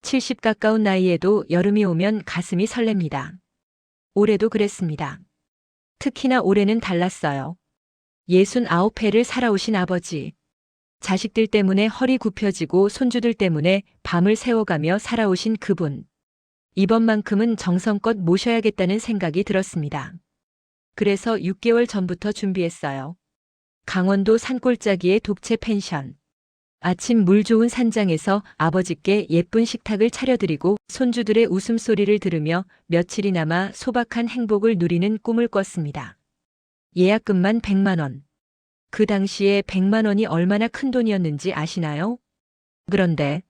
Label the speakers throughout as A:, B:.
A: 70 가까운 나이에도 여름이 오면 가슴이 설렙니다. 올해도 그랬습니다. 특히나 올해는 달랐어요. 69회를 살아오신 아버지. 자식들 때문에 허리 굽혀지고 손주들 때문에 밤을 새워가며 살아오신 그분. 이번만큼은 정성껏 모셔야겠다는 생각이 들었습니다. 그래서 6개월 전부터 준비했어요. 강원도 산골짜기의 독채 펜션. 아침 물 좋은 산장에서 아버지께 예쁜 식탁을 차려드리고 손주들의 웃음소리를 들으며 며칠이나마 소박한 행복을 누리는 꿈을 꿨습니다. 예약금만 100만 원. 그 당시에 100만 원이 얼마나 큰 돈이었는지 아시나요? 그런데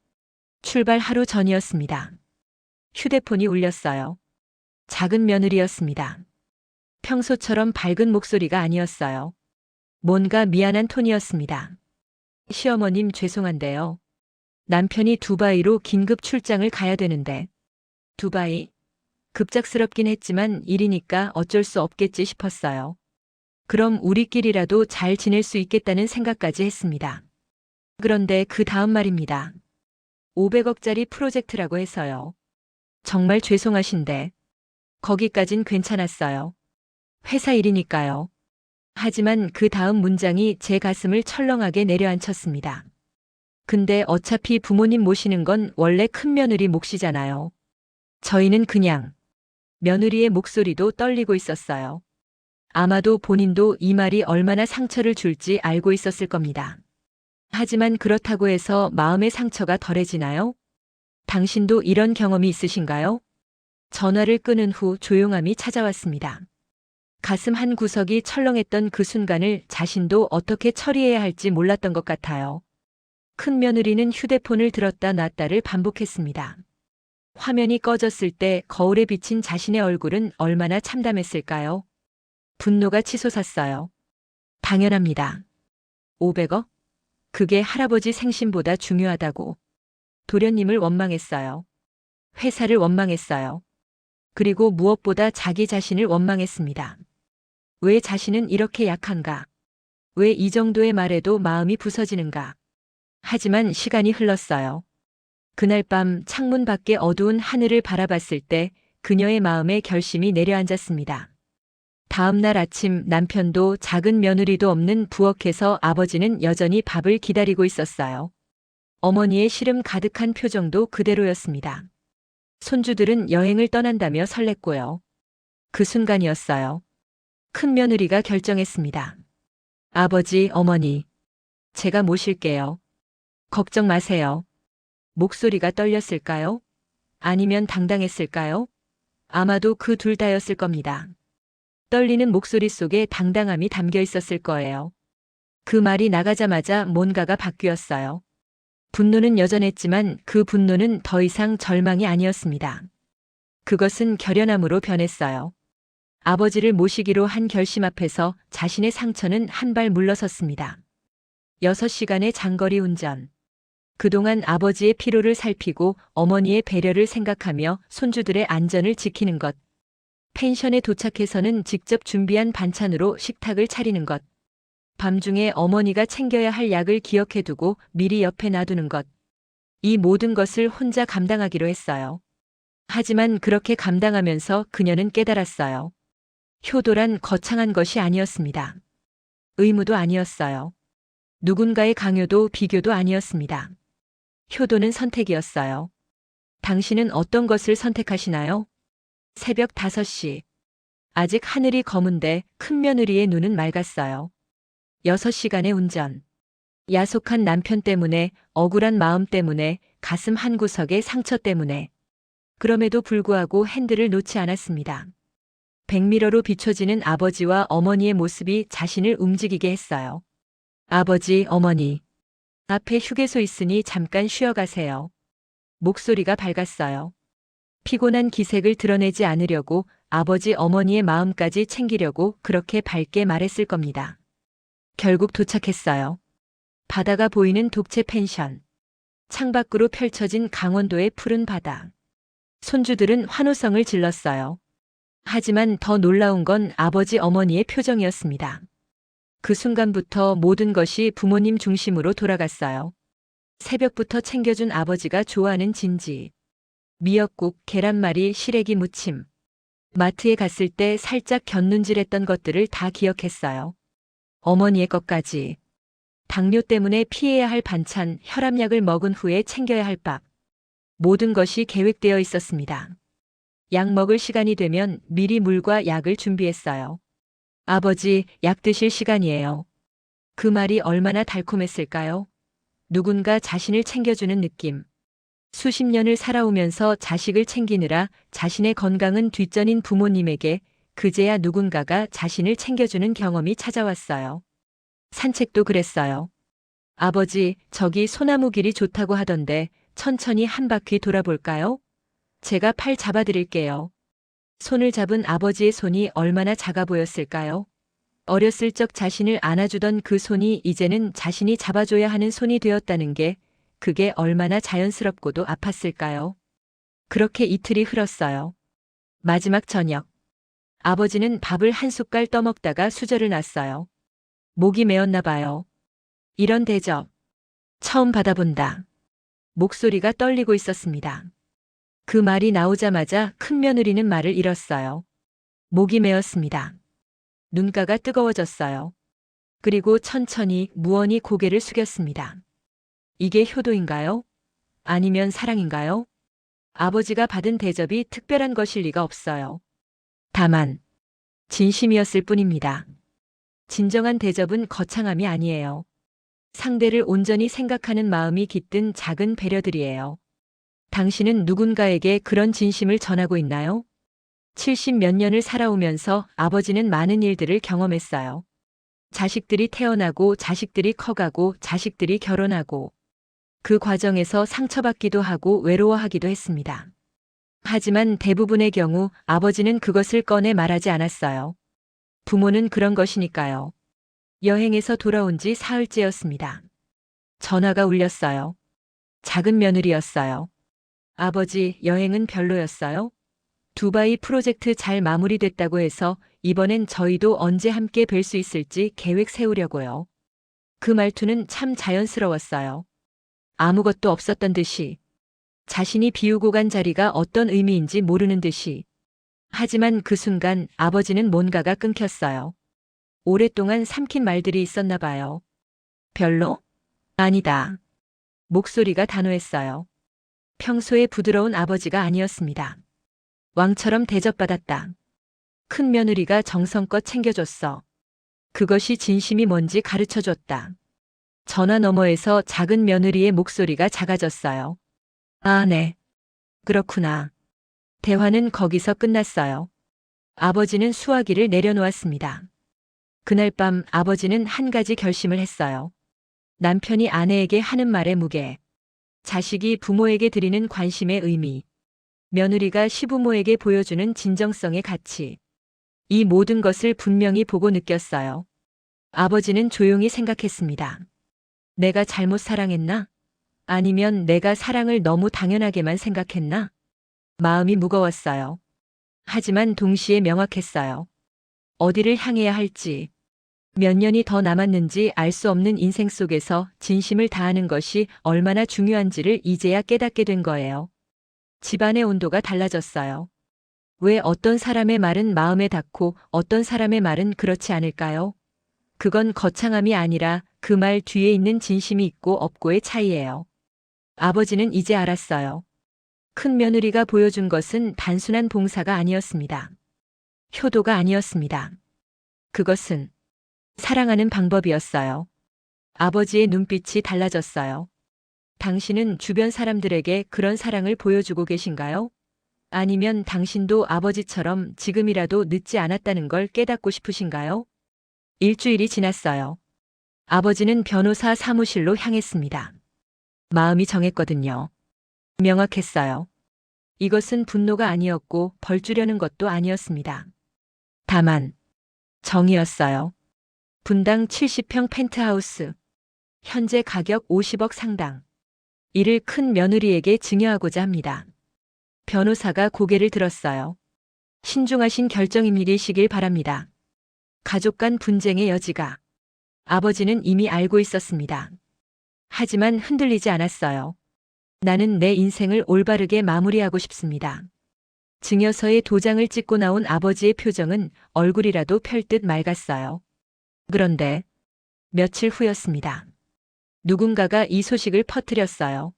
A: 출발 하루 전이었습니다. 휴대폰이 울렸어요. 작은 며느리였습니다. 평소처럼 밝은 목소리가 아니었어요. 뭔가 미안한 톤이었습니다. 시어머님 죄송한데요. 남편이 두바이로 긴급 출장을 가야 되는데. 두바이? 급작스럽긴 했지만 일이니까 어쩔 수 없겠지 싶었어요. 그럼 우리끼리라도 잘 지낼 수 있겠다는 생각까지 했습니다. 그런데 그 다음 말입니다. 500억짜리 프로젝트라고 해서요. 정말 죄송하신데. 거기까진 괜찮았어요. 회사 일이니까요. 하지만 그 다음 문장이 제 가슴을 철렁하게 내려앉혔습니다. 근데 어차피 부모님 모시는 건 원래 큰며느리 몫이잖아요. 저희는 그냥. 며느리의 목소리도 떨리고 있었어요. 아마도 본인도 이 말이 얼마나 상처를 줄지 알고 있었을 겁니다. 하지만 그렇다고 해서 마음의 상처가 덜해지나요? 당신도 이런 경험이 있으신가요? 전화를 끊은 후 조용함이 찾아왔습니다. 가슴 한 구석이 철렁했던 그 순간을 자신도 어떻게 처리해야 할지 몰랐던 것 같아요. 큰 며느리는 휴대폰을 들었다 놨다를 반복했습니다. 화면이 꺼졌을 때 거울에 비친 자신의 얼굴은 얼마나 참담했을까요? 분노가 치솟았어요. 당연합니다. 500억? 그게 할아버지 생신보다 중요하다고. 도련님을 원망했어요. 회사를 원망했어요. 그리고 무엇보다 자기 자신을 원망했습니다. 왜 자신은 이렇게 약한가? 왜 이 정도의 말에도 마음이 부서지는가? 하지만 시간이 흘렀어요. 그날 밤 창문 밖의 어두운 하늘을 바라봤을 때 그녀의 마음에 결심이 내려앉았습니다. 다음 날 아침 남편도 작은 며느리도 없는 부엌에서 아버지는 여전히 밥을 기다리고 있었어요. 어머니의 시름 가득한 표정도 그대로였습니다. 손주들은 여행을 떠난다며 설렜고요. 그 순간이었어요. 큰 며느리가 결정했습니다. 아버지, 어머니, 제가 모실게요. 걱정 마세요. 목소리가 떨렸을까요? 아니면 당당했을까요? 아마도 그 둘 다였을 겁니다. 떨리는 목소리 속에 당당함이 담겨 있었을 거예요. 그 말이 나가자마자 뭔가가 바뀌었어요. 분노는 여전했지만 그 분노는 더 이상 절망이 아니었습니다. 그것은 결연함으로 변했어요. 아버지를 모시기로 한 결심 앞에서 자신의 상처는 한 발 물러섰습니다. 6시간의 장거리 운전. 그동안 아버지의 피로를 살피고 어머니의 배려를 생각하며 손주들의 안전을 지키는 것. 펜션에 도착해서는 직접 준비한 반찬으로 식탁을 차리는 것. 밤중에 어머니가 챙겨야 할 약을 기억해두고 미리 옆에 놔두는 것. 이 모든 것을 혼자 감당하기로 했어요. 하지만 그렇게 감당하면서 그녀는 깨달았어요. 효도란 거창한 것이 아니었습니다. 의무도 아니었어요. 누군가의 강요도 비교도 아니었습니다. 효도는 선택이었어요. 당신은 어떤 것을 선택하시나요? 새벽 5시. 아직 하늘이 검은데 큰 며느리의 눈은 맑았어요. 6시간의 운전. 야속한 남편 때문에, 억울한 마음 때문에, 가슴 한구석의 상처 때문에. 그럼에도 불구하고 핸들을 놓지 않았습니다. 백미러로 비춰지는 아버지와 어머니의 모습이 자신을 움직이게 했어요. 아버지, 어머니. 앞에 휴게소 있으니 잠깐 쉬어가세요. 목소리가 밝았어요. 피곤한 기색을 드러내지 않으려고 아버지 어머니의 마음까지 챙기려고 그렇게 밝게 말했을 겁니다. 결국 도착했어요. 바다가 보이는 독채 펜션. 창밖으로 펼쳐진 강원도의 푸른 바다. 손주들은 환호성을 질렀어요. 하지만 더 놀라운 건 아버지 어머니의 표정이었습니다. 그 순간부터 모든 것이 부모님 중심으로 돌아갔어요. 새벽부터 챙겨준 아버지가 좋아하는 진지, 미역국, 계란말이, 시래기 무침. 마트에 갔을 때 살짝 곁눈질했던 것들을 다 기억했어요. 어머니의 것까지. 당뇨 때문에 피해야 할 반찬, 혈압약을 먹은 후에 챙겨야 할 밥. 모든 것이 계획되어 있었습니다. 약 먹을 시간이 되면 미리 물과 약을 준비했어요. 아버지, 약 드실 시간이에요. 그 말이 얼마나 달콤했을까요? 누군가 자신을 챙겨주는 느낌. 수십 년을 살아오면서 자식을 챙기느라 자신의 건강은 뒷전인 부모님에게 그제야 누군가가 자신을 챙겨주는 경험이 찾아왔어요. 산책도 그랬어요. 아버지, 저기 소나무 길이 좋다고 하던데 천천히 한 바퀴 돌아볼까요? 제가 팔 잡아드릴게요. 손을 잡은 아버지의 손이 얼마나 작아 보였을까요? 어렸을 적 자신을 안아주던 그 손이 이제는 자신이 잡아줘야 하는 손이 되었다는 게 그게 얼마나 자연스럽고도 아팠을까요? 그렇게 이틀이 흘렀어요. 마지막 저녁. 아버지는 밥을 한 숟갈 떠먹다가 수저를 놨어요. 목이 메었나 봐요. 이런 대접. 처음 받아본다. 목소리가 떨리고 있었습니다. 그 말이 나오자마자 큰 며느리는 말을 잃었어요. 목이 메었습니다. 눈가가 뜨거워졌어요. 그리고 천천히 무언히 고개를 숙였습니다. 이게 효도인가요? 아니면 사랑인가요? 아버지가 받은 대접이 특별한 것일 리가 없어요. 다만, 진심이었을 뿐입니다. 진정한 대접은 거창함이 아니에요. 상대를 온전히 생각하는 마음이 깃든 작은 배려들이에요. 당신은 누군가에게 그런 진심을 전하고 있나요? 70 몇 년을 살아오면서 아버지는 많은 일들을 경험했어요. 자식들이 태어나고 자식들이 커가고 자식들이 결혼하고 그 과정에서 상처받기도 하고 외로워하기도 했습니다. 하지만 대부분의 경우 아버지는 그것을 꺼내 말하지 않았어요. 부모는 그런 것이니까요. 여행에서 돌아온 지 사흘째였습니다. 전화가 울렸어요. 작은 며느리였어요. 아버지, 여행은 별로였어요? 두바이 프로젝트 잘 마무리됐다고 해서 이번엔 저희도 언제 함께 뵐 수 있을지 계획 세우려고요. 그 말투는 참 자연스러웠어요. 아무것도 없었던 듯이. 자신이 비우고 간 자리가 어떤 의미인지 모르는 듯이. 하지만 그 순간 아버지는 뭔가가 끊겼어요. 오랫동안 삼킨 말들이 있었나 봐요. 별로? 아니다. 목소리가 단호했어요. 평소에 부드러운 아버지가 아니었습니다. 왕처럼 대접받았다. 큰 며느리가 정성껏 챙겨줬어. 그것이 진심이 뭔지 가르쳐줬다. 전화 너머에서 작은 며느리의 목소리가 작아졌어요. 아, 네. 그렇구나. 대화는 거기서 끝났어요. 아버지는 수화기를 내려놓았습니다. 그날 밤 아버지는 한 가지 결심을 했어요. 남편이 아내에게 하는 말의 무게, 자식이 부모에게 드리는 관심의 의미, 며느리가 시부모에게 보여주는 진정성의 가치. 이 모든 것을 분명히 보고 느꼈어요. 아버지는 조용히 생각했습니다. 내가 잘못 사랑했나? 아니면 내가 사랑을 너무 당연하게만 생각했나? 마음이 무거웠어요. 하지만 동시에 명확했어요. 어디를 향해야 할지, 몇 년이 더 남았는지 알 수 없는 인생 속에서 진심을 다하는 것이 얼마나 중요한지를 이제야 깨닫게 된 거예요. 집안의 온도가 달라졌어요. 왜 어떤 사람의 말은 마음에 닿고 어떤 사람의 말은 그렇지 않을까요? 그건 거창함이 아니라 그 말 뒤에 있는 진심이 있고 없고의 차이예요. 아버지는 이제 알았어요. 큰 며느리가 보여준 것은 단순한 봉사가 아니었습니다. 효도가 아니었습니다. 그것은 사랑하는 방법이었어요. 아버지의 눈빛이 달라졌어요. 당신은 주변 사람들에게 그런 사랑을 보여주고 계신가요? 아니면 당신도 아버지처럼 지금이라도 늦지 않았다는 걸 깨닫고 싶으신가요? 일주일이 지났어요. 아버지는 변호사 사무실로 향했습니다. 마음이 정했거든요. 명확했어요. 이것은 분노가 아니었고 벌 주려는 것도 아니었습니다. 다만 정이었어요. 분당 70평 펜트하우스. 현재 가격 50억 상당. 이를 큰 며느리에게 증여하고자 합니다. 변호사가 고개를 들었어요. 신중하신 결정이시길 바랍니다. 가족 간 분쟁의 여지가. 아버지는 이미 알고 있었습니다. 하지만 흔들리지 않았어요. 나는 내 인생을 올바르게 마무리하고 싶습니다. 증여서에 도장을 찍고 나온 아버지의 표정은 얼굴이라도 펼듯 맑았어요. 그런데 며칠 후였습니다. 누군가가 이 소식을 퍼뜨렸어요.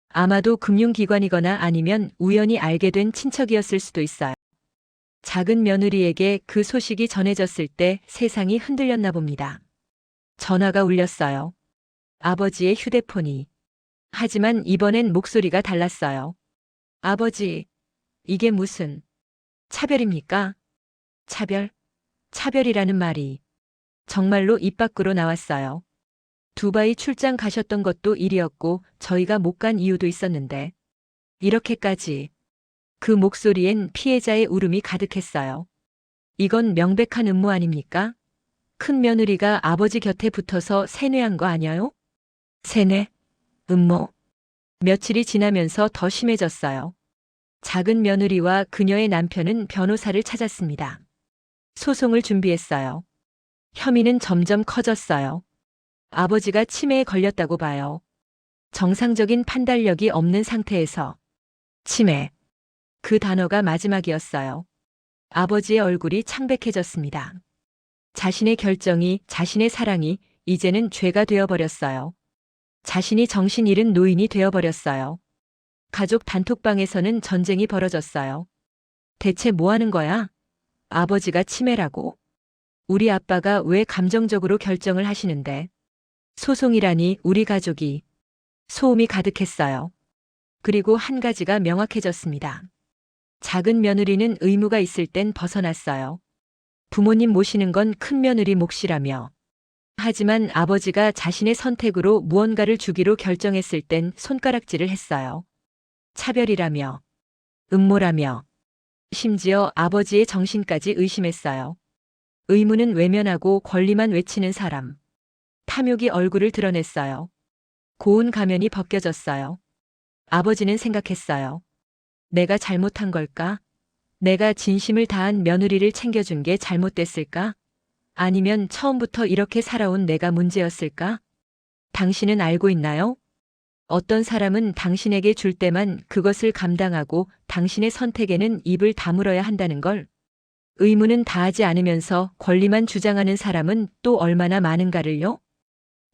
A: 아마도 금융기관이거나 아니면 우연히 알게 된 친척이었을 수도 있어요. 작은 며느리에게 그 소식이 전해졌을 때 세상이 흔들렸나 봅니다. 전화가 울렸어요. 아버지의 휴대폰이. 하지만 이번엔 목소리가 달랐어요. 아버지, 이게 무슨 차별입니까? 차별? 차별이라는 말이 정말로 입 밖으로 나왔어요. 두바이 출장 가셨던 것도 일이었고 저희가 못 간 이유도 있었는데 이렇게까지. 그 목소리엔 피해자의 울음이 가득했어요. 이건 명백한 음모 아닙니까? 큰 며느리가 아버지 곁에 붙어서 세뇌한 거 아니에요? 세뇌? 음모? 며칠이 지나면서 더 심해졌어요. 작은 며느리와 그녀의 남편은 변호사를 찾았습니다. 소송을 준비했어요. 혐의는 점점 커졌어요. 아버지가 치매에 걸렸다고 봐요. 정상적인 판단력이 없는 상태에서. 치매. 그 단어가 마지막이었어요. 아버지의 얼굴이 창백해졌습니다. 자신의 결정이, 자신의 사랑이 이제는 죄가 되어버렸어요. 자신이 정신 잃은 노인이 되어버렸어요. 가족 단톡방에서는 전쟁이 벌어졌어요. 대체 뭐 하는 거야? 아버지가 치매라고. 우리 아빠가 왜 감정적으로 결정을 하시는데? 소송이라니 우리 가족이. 소음이 가득했어요. 그리고 한 가지가 명확해졌습니다. 작은 며느리는 의무가 있을 땐 벗어났어요. 부모님 모시는 건 큰 며느리 몫이라며. 하지만 아버지가 자신의 선택으로 무언가를 주기로 결정했을 땐 손가락질을 했어요. 차별이라며. 음모라며. 심지어 아버지의 정신까지 의심했어요. 의무는 외면하고 권리만 외치는 사람. 탐욕이 얼굴을 드러냈어요. 고운 가면이 벗겨졌어요. 아버지는 생각했어요. 내가 잘못한 걸까? 내가 진심을 다한 며느리를 챙겨준 게 잘못됐을까? 아니면 처음부터 이렇게 살아온 내가 문제였을까? 당신은 알고 있나요? 어떤 사람은 당신에게 줄 때만 그것을 감당하고 당신의 선택에는 입을 다물어야 한다는 걸. 의무는 다하지 않으면서 권리만 주장하는 사람은 또 얼마나 많은가를요?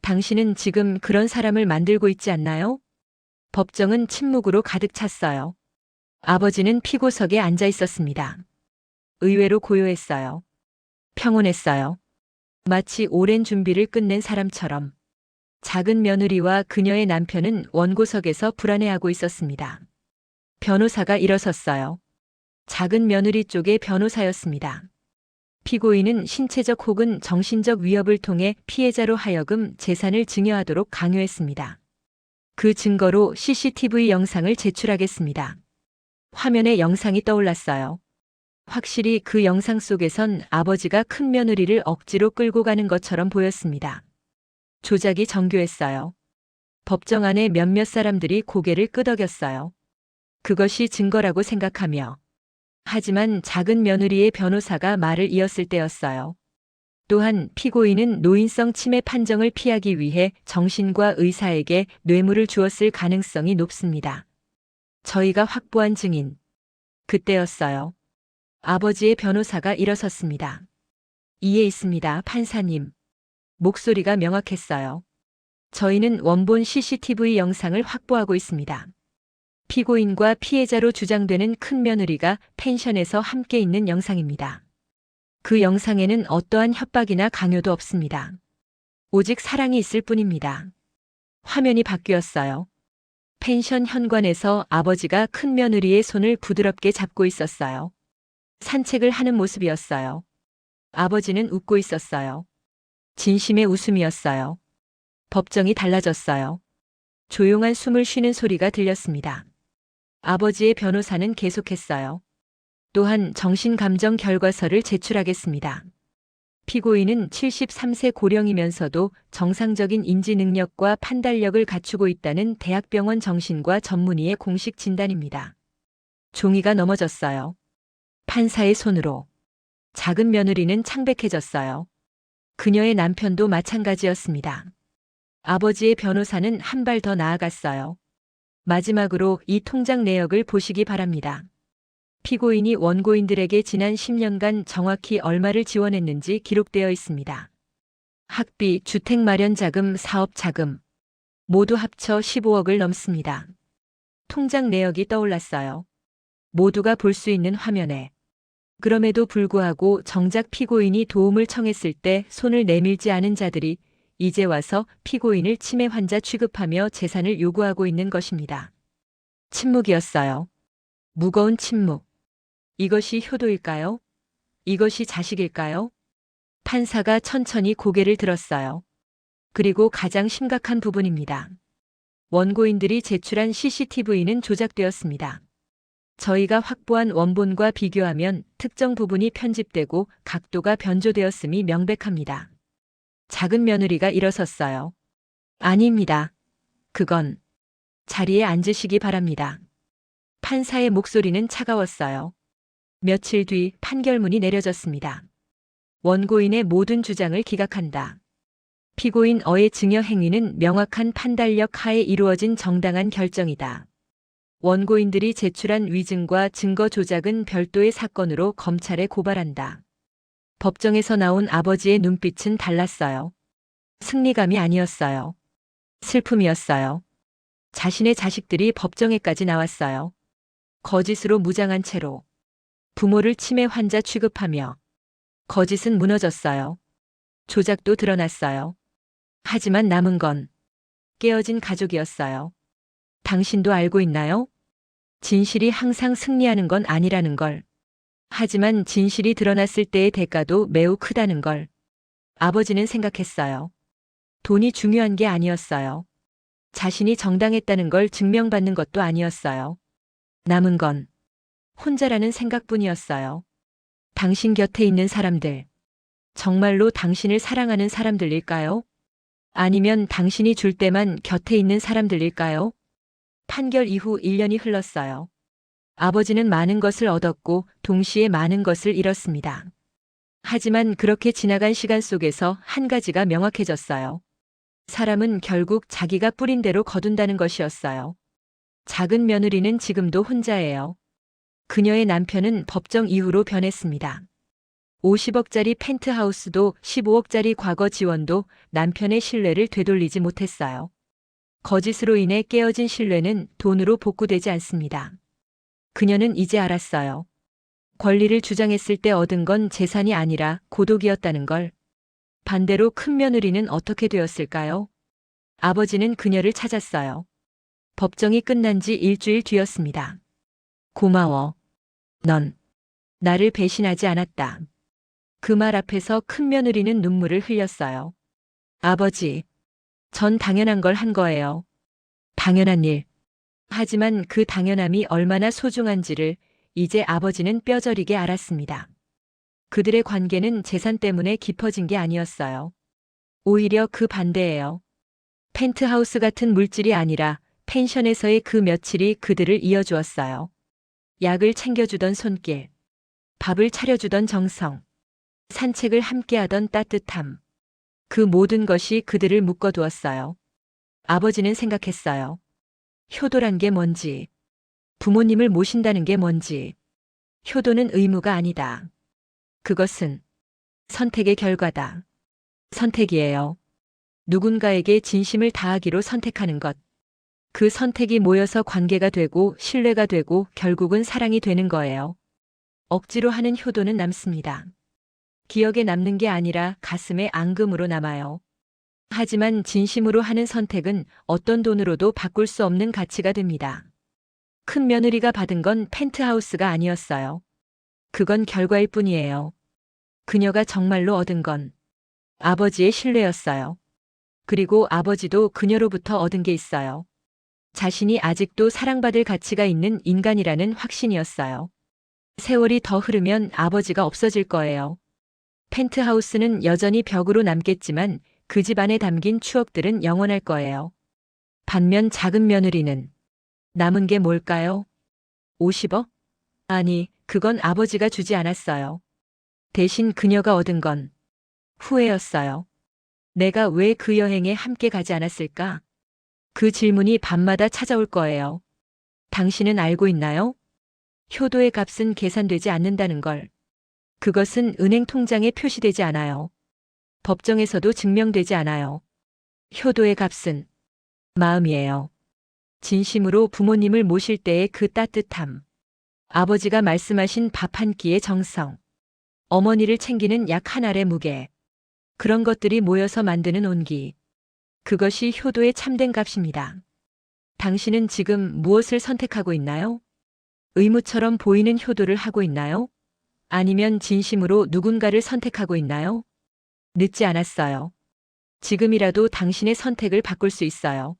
A: 당신은 지금 그런 사람을 만들고 있지 않나요? 법정은 침묵으로 가득 찼어요. 아버지는 피고석에 앉아 있었습니다. 의외로 고요했어요. 평온했어요. 마치 오랜 준비를 끝낸 사람처럼. 작은 며느리와 그녀의 남편은 원고석에서 불안해하고 있었습니다. 변호사가 일어섰어요. 작은 며느리 쪽의 변호사였습니다. 피고인은 신체적 혹은 정신적 위협을 통해 피해자로 하여금 재산을 증여하도록 강요했습니다. 그 증거로 CCTV 영상을 제출하겠습니다. 화면에 영상이 떠올랐어요. 확실히 그 영상 속에선 아버지가 큰 며느리를 억지로 끌고 가는 것처럼 보였습니다. 조작이 정교했어요. 법정 안에 몇몇 사람들이 고개를 끄덕였어요. 그것이 증거라고 생각하며. 하지만 작은 며느리의 변호사가 말을 이었을 때였어요. 또한 피고인은 노인성 치매 판정을 피하기 위해 정신과 의사에게 뇌물을 주었을 가능성이 높습니다. 저희가 확보한 증인. 그때였어요. 아버지의 변호사가 일어섰습니다. 이에 있습니다, 판사님. 목소리가 명확했어요. 저희는 원본 CCTV 영상을 확보하고 있습니다. 피고인과 피해자로 주장되는 큰 며느리가 펜션에서 함께 있는 영상입니다. 그 영상에는 어떠한 협박이나 강요도 없습니다. 오직 사랑이 있을 뿐입니다. 화면이 바뀌었어요. 펜션 현관에서 아버지가 큰 며느리의 손을 부드럽게 잡고 있었어요. 산책을 하는 모습이었어요. 아버지는 웃고 있었어요. 진심의 웃음이었어요. 법정이 달라졌어요. 조용한 숨을 쉬는 소리가 들렸습니다. 아버지의 변호사는 계속했어요. 또한 정신감정 결과서를 제출하겠습니다. 피고인은 73세 고령이면서도 정상적인 인지 능력과 판단력을 갖추고 있다는 대학병원 정신과 전문의의 공식 진단입니다. 종이가 넘어졌어요. 판사의 손으로. 작은 며느리는 창백해졌어요. 그녀의 남편도 마찬가지였습니다. 아버지의 변호사는 한 발 더 나아갔어요. 마지막으로 이 통장 내역을 보시기 바랍니다. 피고인이 원고인들에게 지난 10년간 정확히 얼마를 지원했는지 기록되어 있습니다. 학비, 주택 마련 자금, 사업 자금 모두 합쳐 15억을 넘습니다. 통장 내역이 떠올랐어요. 모두가 볼 수 있는 화면에. 그럼에도 불구하고 정작 피고인이 도움을 청했을 때 손을 내밀지 않은 자들이 이제 와서 피고인을 치매 환자 취급하며 재산을 요구하고 있는 것입니다. 침묵이었어요. 무거운 침묵. 이것이 효도일까요? 이것이 자식일까요? 판사가 천천히 고개를 들었어요. 그리고 가장 심각한 부분입니다. 원고인들이 제출한 CCTV는 조작되었습니다. 저희가 확보한 원본과 비교하면 특정 부분이 편집되고 각도가 변조되었음이 명백합니다. 작은 며느리가 일어섰어요. 아닙니다. 그건 자리에 앉으시기 바랍니다. 판사의 목소리는 차가웠어요. 며칠 뒤 판결문이 내려졌습니다. 원고인의 모든 주장을 기각한다. 피고인 어의 증여 행위는 명확한 판단력 하에 이루어진 정당한 결정이다. 원고인들이 제출한 위증과 증거 조작은 별도의 사건으로 검찰에 고발한다. 법정에서 나온 아버지의 눈빛은 달랐어요. 승리감이 아니었어요. 슬픔이었어요. 자신의 자식들이 법정에까지 나왔어요. 거짓으로 무장한 채로 부모를 치매 환자 취급하며 거짓은 무너졌어요. 조작도 드러났어요. 하지만 남은 건 깨어진 가족이었어요. 당신도 알고 있나요? 진실이 항상 승리하는 건 아니라는 걸. 하지만 진실이 드러났을 때의 대가도 매우 크다는 걸. 아버지는 생각했어요. 돈이 중요한 게 아니었어요. 자신이 정당했다는 걸 증명받는 것도 아니었어요. 남은 건 혼자라는 생각뿐이었어요. 당신 곁에 있는 사람들. 정말로 당신을 사랑하는 사람들일까요? 아니면 당신이 줄 때만 곁에 있는 사람들일까요? 판결 이후 1년이 흘렀어요. 아버지는 많은 것을 얻었고 동시에 많은 것을 잃었습니다. 하지만 그렇게 지나간 시간 속에서 한 가지가 명확해졌어요. 사람은 결국 자기가 뿌린 대로 거둔다는 것이었어요. 작은 며느리는 지금도 혼자예요. 그녀의 남편은 법정 이후로 변했습니다. 50억짜리 펜트하우스도 15억짜리 과거 지원도 남편의 신뢰를 되돌리지 못했어요. 거짓으로 인해 깨어진 신뢰는 돈으로 복구되지 않습니다. 그녀는 이제 알았어요. 권리를 주장했을 때 얻은 건 재산이 아니라 고독이었다는 걸. 반대로 큰 며느리는 어떻게 되었을까요? 아버지는 그녀를 찾았어요. 법정이 끝난 지 일주일 뒤였습니다. 고마워. 넌 나를 배신하지 않았다. 그 말 앞에서 큰 며느리는 눈물을 흘렸어요. 아버지, 전 당연한 걸 한 거예요. 당연한 일. 하지만 그 당연함이 얼마나 소중한지를 이제 아버지는 뼈저리게 알았습니다. 그들의 관계는 재산 때문에 깊어진 게 아니었어요. 오히려 그 반대예요. 펜트하우스 같은 물질이 아니라 펜션에서의 그 며칠이 그들을 이어주었어요. 약을 챙겨주던 손길, 밥을 차려주던 정성, 산책을 함께하던 따뜻함. 그 모든 것이 그들을 묶어두었어요. 아버지는 생각했어요. 효도란 게 뭔지, 부모님을 모신다는 게 뭔지. 효도는 의무가 아니다. 그것은 선택의 결과다. 선택이에요. 누군가에게 진심을 다하기로 선택하는 것. 그 선택이 모여서 관계가 되고 신뢰가 되고 결국은 사랑이 되는 거예요. 억지로 하는 효도는 남습니다. 기억에 남는 게 아니라 가슴에 앙금으로 남아요. 하지만 진심으로 하는 선택은 어떤 돈으로도 바꿀 수 없는 가치가 됩니다. 큰 며느리가 받은 건 펜트하우스가 아니었어요. 그건 결과일 뿐이에요. 그녀가 정말로 얻은 건 아버지의 신뢰였어요. 그리고 아버지도 그녀로부터 얻은 게 있어요. 자신이 아직도 사랑받을 가치가 있는 인간이라는 확신이었어요. 세월이 더 흐르면 아버지가 없어질 거예요. 펜트하우스는 여전히 벽으로 남겠지만 그 집 안에 담긴 추억들은 영원할 거예요. 반면 작은 며느리는 남은 게 뭘까요? 50억? 아니, 그건 아버지가 주지 않았어요. 대신 그녀가 얻은 건 후회였어요. 내가 왜 그 여행에 함께 가지 않았을까? 그 질문이 밤마다 찾아올 거예요. 당신은 알고 있나요? 효도의 값은 계산되지 않는다는 걸. 그것은 은행 통장에 표시되지 않아요. 법정에서도 증명되지 않아요. 효도의 값은 마음이에요. 진심으로 부모님을 모실 때의 그 따뜻함. 아버지가 말씀하신 밥 한 끼의 정성. 어머니를 챙기는 약 한 알의 무게. 그런 것들이 모여서 만드는 온기. 그것이 효도의 참된 값입니다. 당신은 지금 무엇을 선택하고 있나요? 의무처럼 보이는 효도를 하고 있나요? 아니면 진심으로 누군가를 선택하고 있나요? 늦지 않았어요. 지금이라도 당신의 선택을 바꿀 수 있어요.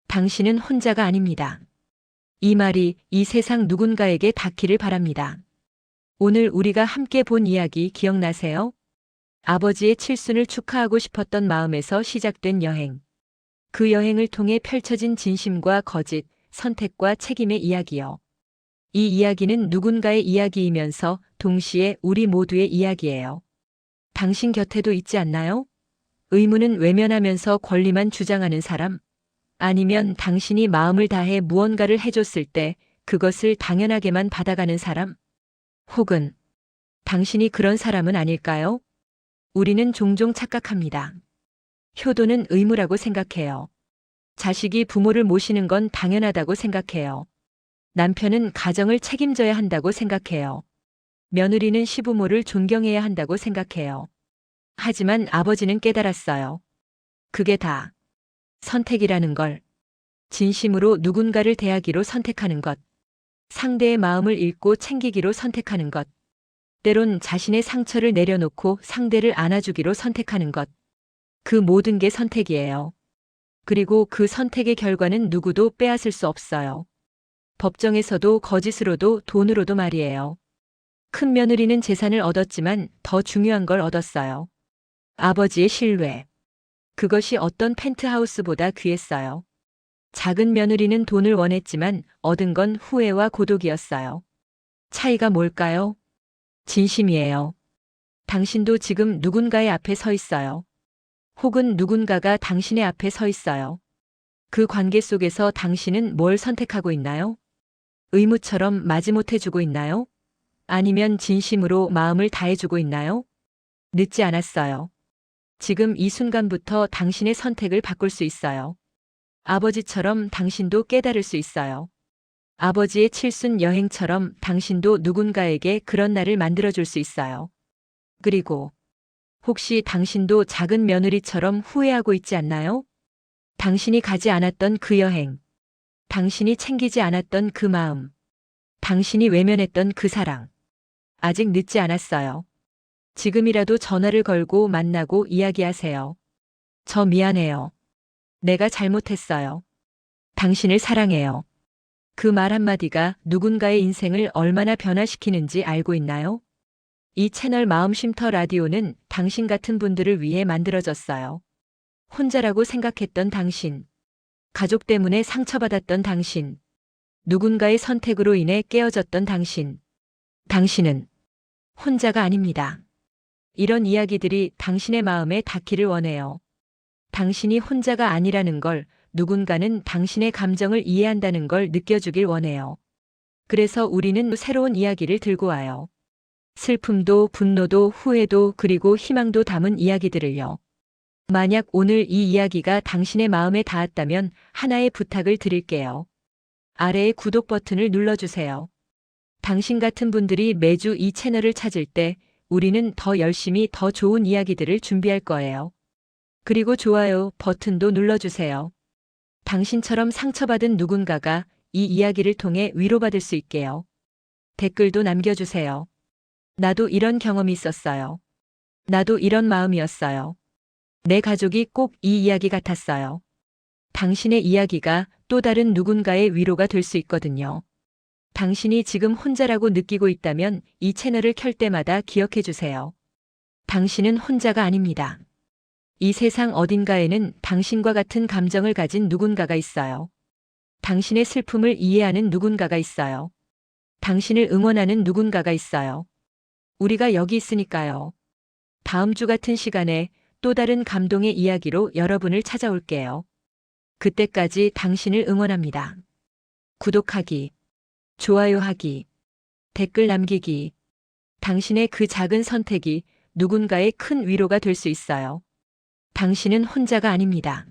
A: 당신은 혼자가 아닙니다. 이 말이 이 세상 누군가에게 닿기를 바랍니다. 오늘 우리가 함께 본 이야기 기억나세요? 아버지의 칠순을 축하하고 싶었던 마음에서 시작된 여행. 그 여행을 통해 펼쳐진 진심과 거짓, 선택과 책임의 이야기요. 이 이야기는 누군가의 이야기이면서 동시에 우리 모두의 이야기예요. 당신 곁에도 있지 않나요? 의무는 외면하면서 권리만 주장하는 사람? 아니면 당신이 마음을 다해 무언가를 해줬을 때 그것을 당연하게만 받아가는 사람? 혹은 당신이 그런 사람은 아닐까요? 우리는 종종 착각합니다. 효도는 의무라고 생각해요. 자식이 부모를 모시는 건 당연하다고 생각해요. 남편은 가정을 책임져야 한다고 생각해요. 며느리는 시부모를 존경해야 한다고 생각해요. 하지만 아버지는 깨달았어요. 그게 다 선택이라는 걸. 진심으로 누군가를 대하기로 선택하는 것. 상대의 마음을 읽고 챙기기로 선택하는 것. 때론 자신의 상처를 내려놓고 상대를 안아주기로 선택하는 것. 그 모든 게 선택이에요. 그리고 그 선택의 결과는 누구도 빼앗을 수 없어요. 법정에서도 거짓으로도 돈으로도 말이에요. 큰 며느리는 재산을 얻었지만 더 중요한 걸 얻었어요. 아버지의 신뢰. 그것이 어떤 펜트하우스보다 귀했어요. 작은 며느리는 돈을 원했지만 얻은 건 후회와 고독이었어요. 차이가 뭘까요? 진심이에요. 당신도 지금 누군가의 앞에 서 있어요. 혹은 누군가가 당신의 앞에 서 있어요. 그 관계 속에서 당신은 뭘 선택하고 있나요? 의무처럼 마지못해 주고 있나요? 아니면 진심으로 마음을 다해주고 있나요? 늦지 않았어요. 지금 이 순간부터 당신의 선택을 바꿀 수 있어요. 아버지처럼 당신도 깨달을 수 있어요. 아버지의 칠순 여행처럼 당신도 누군가에게 그런 날을 만들어줄 수 있어요. 그리고 혹시 당신도 작은 며느리처럼 후회하고 있지 않나요? 당신이 가지 않았던 그 여행, 당신이 챙기지 않았던 그 마음, 당신이 외면했던 그 사랑. 아직 늦지 않았어요. 지금이라도 전화를 걸고 만나고 이야기하세요. 저 미안해요. 내가 잘못했어요. 당신을 사랑해요. 그 말 한마디가 누군가의 인생을 얼마나 변화시키는지 알고 있나요? 이 채널 마음쉼터 라디오는 당신 같은 분들을 위해 만들어졌어요. 혼자라고 생각했던 당신, 가족 때문에 상처받았던 당신, 누군가의 선택으로 인해 깨어졌던 당신. 당신은 혼자가 아닙니다. 이런 이야기들이 당신의 마음에 닿기를 원해요. 당신이 혼자가 아니라는 걸, 누군가는 당신의 감정을 이해한다는 걸 느껴주길 원해요. 그래서 우리는 새로운 이야기를 들고 와요. 슬픔도 분노도 후회도 그리고 희망도 담은 이야기들을요. 만약 오늘 이 이야기가 당신의 마음에 닿았다면 하나의 부탁을 드릴게요. 아래의 구독 버튼을 눌러주세요. 당신 같은 분들이 매주 이 채널을 찾을 때 우리는 더 열심히 더 좋은 이야기들을 준비할 거예요. 그리고 좋아요 버튼도 눌러주세요. 당신처럼 상처받은 누군가가 이 이야기를 통해 위로받을 수 있게요. 댓글도 남겨주세요. 나도 이런 경험이 있었어요. 나도 이런 마음이었어요. 내 가족이 꼭 이 이야기 같았어요. 당신의 이야기가 또 다른 누군가의 위로가 될 수 있거든요. 당신이 지금 혼자라고 느끼고 있다면 이 채널을 켤 때마다 기억해 주세요. 당신은 혼자가 아닙니다. 이 세상 어딘가에는 당신과 같은 감정을 가진 누군가가 있어요. 당신의 슬픔을 이해하는 누군가가 있어요. 당신을 응원하는 누군가가 있어요. 우리가 여기 있으니까요. 다음 주 같은 시간에 또 다른 감동의 이야기로 여러분을 찾아올게요. 그때까지 당신을 응원합니다. 구독하기, 좋아요하기, 댓글 남기기. 당신의 그 작은 선택이 누군가의 큰 위로가 될 수 있어요. 당신은 혼자가 아닙니다.